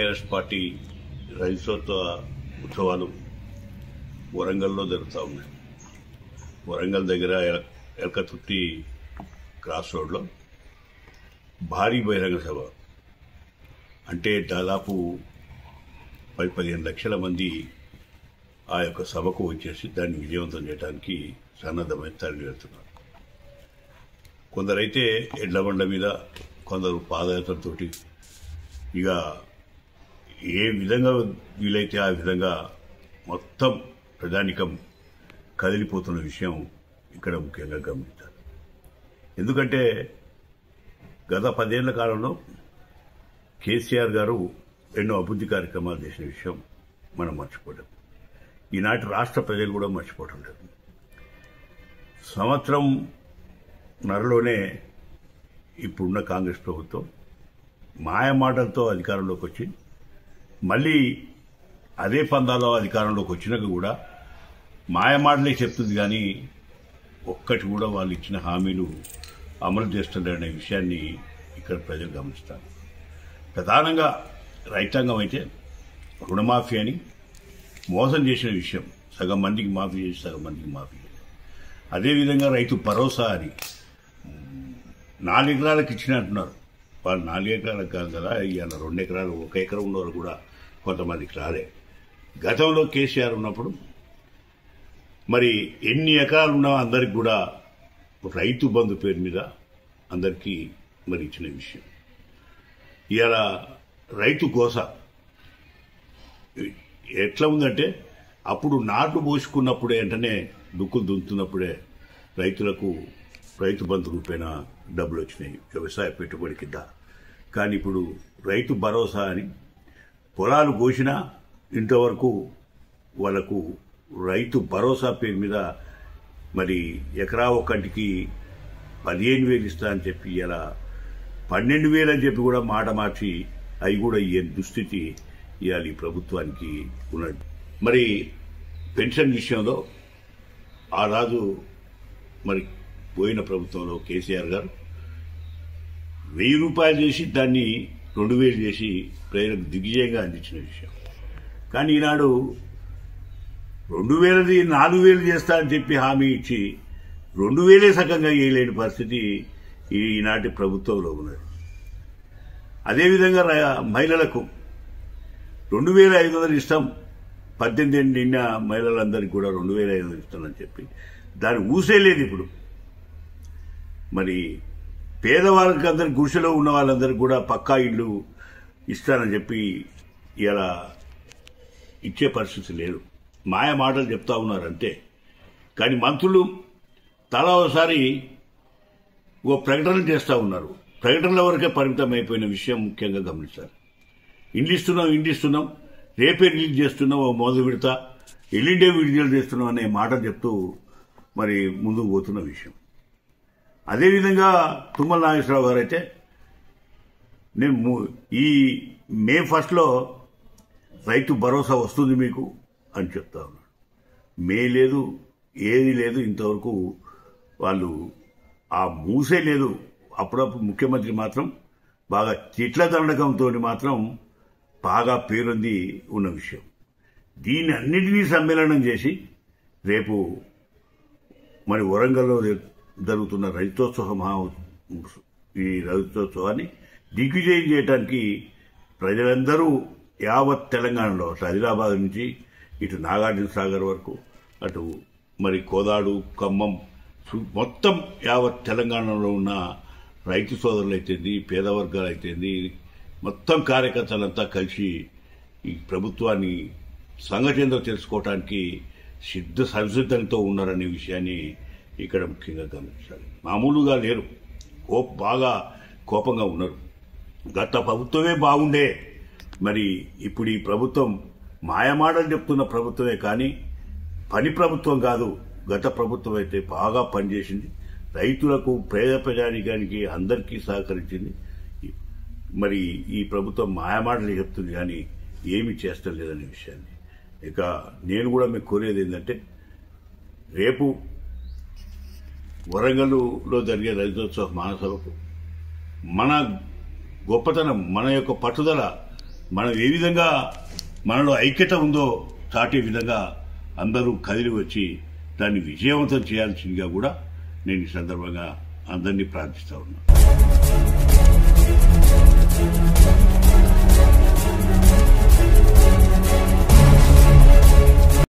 TRS party రైతోత్సవ ఉత్సవాలు వరంగల్లో జరుగుతూ ఉన్నాయి. వరంగల్ దగ్గర ఎలకతుర్తి క్రాస్ రోడ్లో భారీ బహిరంగ సభ, అంటే దాదాపు 10-15 లక్షల మంది ఆ యొక్క సభకు వచ్చేసి దాన్ని విజయవంతం చేయడానికి సన్నద్ధమై తరలి వెళ్తున్నారు. కొందరైతే ఎడ్ల బండ్ల మీద, కొందరు పాదయాత్రతోటి, ఇక ఏ విధంగా వీలైతే ఆ విధంగా మొత్తం ప్రజానికం కదిలిపోతున్న విషయం ఇక్కడ ముఖ్యంగా గమనించాలి. ఎందుకంటే గత 10 ఏళ్ల కాలంలో కేసీఆర్ గారు ఎన్నో అభివృద్ధి కార్యక్రమాలు చేసిన విషయం మనం మర్చిపోలేం. ఈనాటి రాష్ట్ర ప్రజలు కూడా మర్చిపోవటం లేదు. సంవత్సరం నరలోనే ఇప్పుడున్న కాంగ్రెస్ ప్రభుత్వం మాయమాటలతో అధికారంలోకి వచ్చి మళ్ళీ అదే పందాలో అధికారంలోకి వచ్చినాక కూడా మాయమాటలే చెప్తుంది, కానీ ఒక్కటి కూడా వాళ్ళు ఇచ్చిన హామీలు అమలు చేస్తుందనే విషయాన్ని ఇక్కడ ప్రజలు గమనిస్తారు. ప్రధానంగా రైతాంగం అయితే రుణమాఫీ అని మోసం చేసిన విషయం, సగం మందికి మాఫీ చేసి సగం మందికి మాఫీ చేసి, అదేవిధంగా రైతు భరోసా అని 4 ఎకరాలకు ఇచ్చిన అంటున్నారు. వాళ్ళు 4 ఎకరాలకు కాదు కదా, ఇవాళ 2 ఎకరాలు 1 ఎకరం ఉన్నవారు కూడా కొంతమందికి రాలే. గతంలో కేసీఆర్ ఉన్నప్పుడు మరి ఎన్ని ఎకరాలు ఉన్నా అందరికి కూడా రైతు బంధు పేరు మీద అందరికీ మరి ఇచ్చిన విషయం. ఇవాళ రైతు కోస ఎట్లా ఉందంటే, అప్పుడు నాట్లు పోసుకున్నప్పుడే వెంటనే దుక్కులు దున్నుతున్నప్పుడే రైతులకు రైతు బంధు రూపేణ డబ్బులు వచ్చినాయి వ్యవసాయ పెట్టుబడి కింద. కానీ ఇప్పుడు రైతు భరోసా అని పొలాలు కోసినా ఇంతవరకు వాళ్లకు రైతు భరోసా పేరు మీద మరి ఎకరా ఒక్కటికి 15,000 ఇస్తా అని చెప్పి ఇలా 12,000 అని చెప్పి కూడా మాట మార్చి అవి కూడా ఇయ్యే దుస్థితి ఇవాళ ఈ ప్రభుత్వానికి ఉన్నది. మరి పెన్షన్ విషయంలో ఆ రాజు మరి పోయిన ప్రభుత్వంలో కేసీఆర్ గారు 1000 రూపాయలు చేసి దాన్ని 2,000 చేసి ప్రజలకు దిగ్విజయంగా అందించిన విషయం. కానీ ఈనాడు 2,000ది 4,000 చేస్తా అని చెప్పి హామీ ఇచ్చి 2,000 సకంగా వేయలేని పరిస్థితి ఈనాటి ప్రభుత్వంలో ఉన్నది. అదేవిధంగా మహిళలకు 2,500 ఇస్తాం, 18 ఏళ్ళు నిన్న మహిళలందరికీ కూడా 2,500 ఇస్తామని చెప్పి దాన్ని ఊసేలేదు. ఇప్పుడు మరి పేదవాళ్ళకి అందరికి, గుడిసెలో ఉన్న వాళ్ళందరికీ కూడా పక్కా ఇళ్ళు ఇస్తానని చెప్పి ఇలా ఇచ్చే పరిస్థితి లేదు. మాయ మాటలు చెప్తా ఉన్నారు అంతే. కానీ మంత్రులు తలా ఒకసారి ఓ ప్రకటన చేస్తూ ఉన్నారు. ప్రకటనల వరకే పరిమితం అయిపోయిన విషయం ముఖ్యంగా గమనించాలి. ఇండ్లు ఇస్తున్నాం, రేపే రిలీజ్ చేస్తున్నాం, మొదలు విడతా, ఎల్లుండే విడుదల చేస్తున్నాం అనే మాట చెప్తూ మరి ముందుకు పోతున్న విషయం. అదేవిధంగా తుమ్మల నాగేశ్వరరావు గారు అయితే నేను ఈ మే 1 రైతు భరోసా వస్తుంది మీకు అని చెప్తా ఉన్నాడు. మే లేదు, ఏది లేదు, ఇంతవరకు వాళ్ళు ఆ మూసే లేదు. అప్పుడప్పుడు ముఖ్యమంత్రి మాత్రం బాగా తిట్ల దండకంతో మాత్రం బాగా పేరొంది ఉన్న విషయం. దీన్ని అన్నింటినీ సమ్మేళనం చేసి రేపు మరి వరంగల్లో జరుగుతున్న ఈ రైతోత్సవాన్ని దిగ్విజయం చేయడానికి ప్రజలందరూ యావత్ తెలంగాణలో, అటు ఆదిలాబాద్ నుంచి ఇటు నాగార్జున సాగర్ వరకు, అటు మరి కోదాడు, ఖమ్మం, మొత్తం యావత్ తెలంగాణలో ఉన్న రైతు సోదరులు అయితేంది, పేద వర్గాలు అయితేంది, మొత్తం కార్యకర్తలంతా కలిసి ఈ ప్రభుత్వాన్ని సంఘటనలో తెలుసుకోవటానికి సంసిద్ధంతో ఉన్నారనే విషయాన్ని ఇక్కడ ముఖ్యంగా గమనించాలి. మామూలుగా లేరు, బాగా కోపంగా ఉన్నారు. గత ప్రభుత్వమే బాగుండే, మరి ఇప్పుడు ఈ ప్రభుత్వం మాయమాటలు చెప్తున్న ప్రభుత్వమే కానీ పని ప్రభుత్వం కాదు. గత ప్రభుత్వం అయితే బాగా పనిచేసింది, రైతులకు, పేద ప్రజానికానికి అందరికీ సహకరించింది. మరి ఈ ప్రభుత్వం మాయమాటలు చెప్తుంది కానీ ఏమీ చేస్తలేదనే విషయాన్ని. ఇక నేను కూడా మీకు కోరేది ఏంటంటే, రేపు వరంగల్లో జరిగే రైతోత్సవ మహాసభకు మన గొప్పతనం, మన యొక్క పట్టుదల మనం ఏ విధంగా మనలో ఐక్యత ఉందో చాటే విధంగా అందరూ కదిలి వచ్చి దాన్ని విజయవంతం చేయాల్సిందిగా కూడా నేను ఈ సందర్భంగా అందరినీ ప్రార్థిస్తా ఉన్నా.